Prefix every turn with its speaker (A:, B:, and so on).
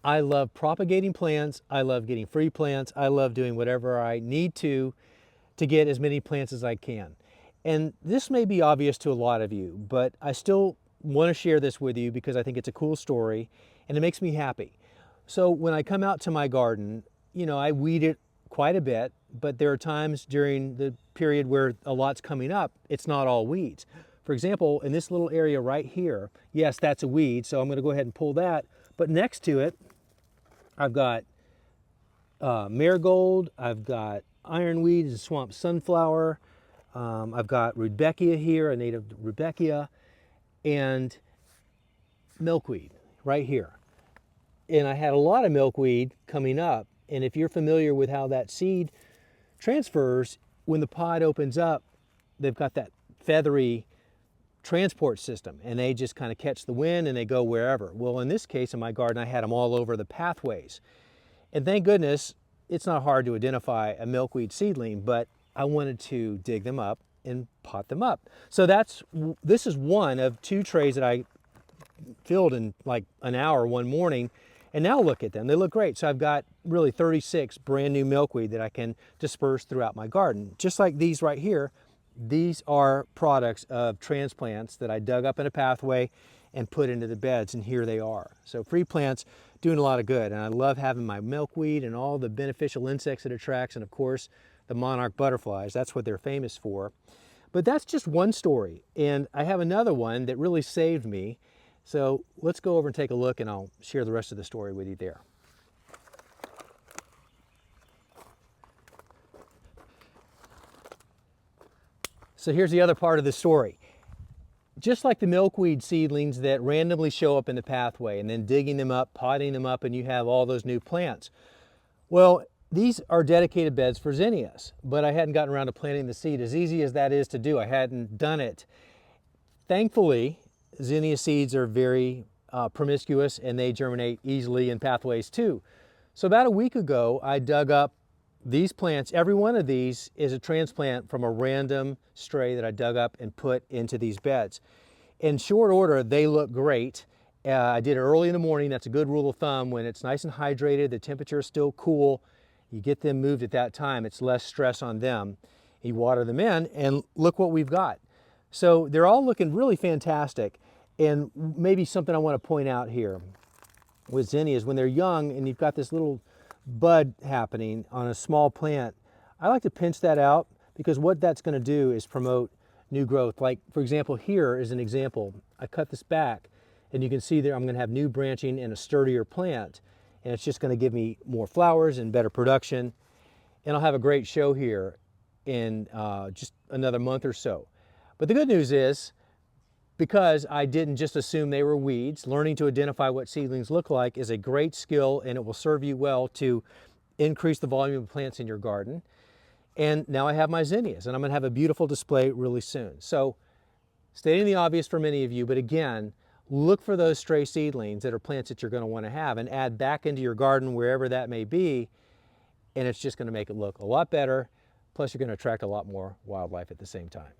A: I love propagating plants. I love getting free plants. I love doing whatever I need to get as many plants as I can. And this may be obvious to a lot of you, but I still want to share this with you because I think it's a cool story and it makes me happy. So when I come out to my garden, I weed it quite a bit, but there are times during the period where a lot's coming up, it's not all weeds. For example, in this little area right here, yes, that's a weed, so I'm going to go ahead and pull that. But next to it, I've got marigold, I've got ironweed and swamp sunflower, I've got rudbeckia here, a native rudbeckia, and milkweed right here. And I had a lot of milkweed coming up, and if you're familiar with how that seed transfers, when the pod opens up, they've got that feathery transport system, and they just kind of catch the wind and they go wherever. Well, in this case, in my garden, I had them all over the pathways. And thank goodness, it's not hard to identify a milkweed seedling, but I wanted to dig them up and pot them up. So this is one of 2 trays that I filled in like an hour one morning. And now look at them, they look great. So I've got really 36 brand new milkweed that I can disperse throughout my garden. Just like these right here, these are products of transplants that I dug up in a pathway and put into the beds, and here they are. So free plants doing a lot of good, and I love having my milkweed and all the beneficial insects it attracts, and of course the monarch butterflies, that's what they're famous for. But that's just one story, and I have another one that really saved me. So let's go over and take a look, and I'll share the rest of the story with you there. So here's the other part of the story. Just like the milkweed seedlings that randomly show up in the pathway and then digging them up, potting them up, and you have all those new plants. Well, these are dedicated beds for zinnias, but I hadn't gotten around to planting the seed. As easy as that is to do, I hadn't done it. Thankfully, zinnia seeds are very promiscuous and they germinate easily in pathways too. So about a week ago, I dug up these plants. Every one of these is a transplant from a random stray that I dug up and put into these beds. In short order, they look great. I did it early in the morning. That's a good rule of thumb. When it's nice and hydrated, the temperature is still cool, you get them moved at that time. It's less stress on them. You water them in, and look what we've got. So they're all looking really fantastic. And maybe something I want to point out here with zinnias, when they're young and you've got this little bud happening on a small plant, I like to pinch that out, because what that's going to do is promote new growth. Like, for example, here is an example. I cut this back and you can see there I'm going to have new branching and a sturdier plant, and it's just going to give me more flowers and better production, and I'll have a great show here in just another month or so. But the good news is, because I didn't just assume they were weeds, learning to identify what seedlings look like is a great skill, and it will serve you well to increase the volume of plants in your garden. And now I have my zinnias, and I'm going to have a beautiful display really soon. So, stating the obvious for many of you, but again, look for those stray seedlings that are plants that you're going to want to have and add back into your garden wherever that may be, and it's just going to make it look a lot better. Plus, you're going to attract a lot more wildlife at the same time.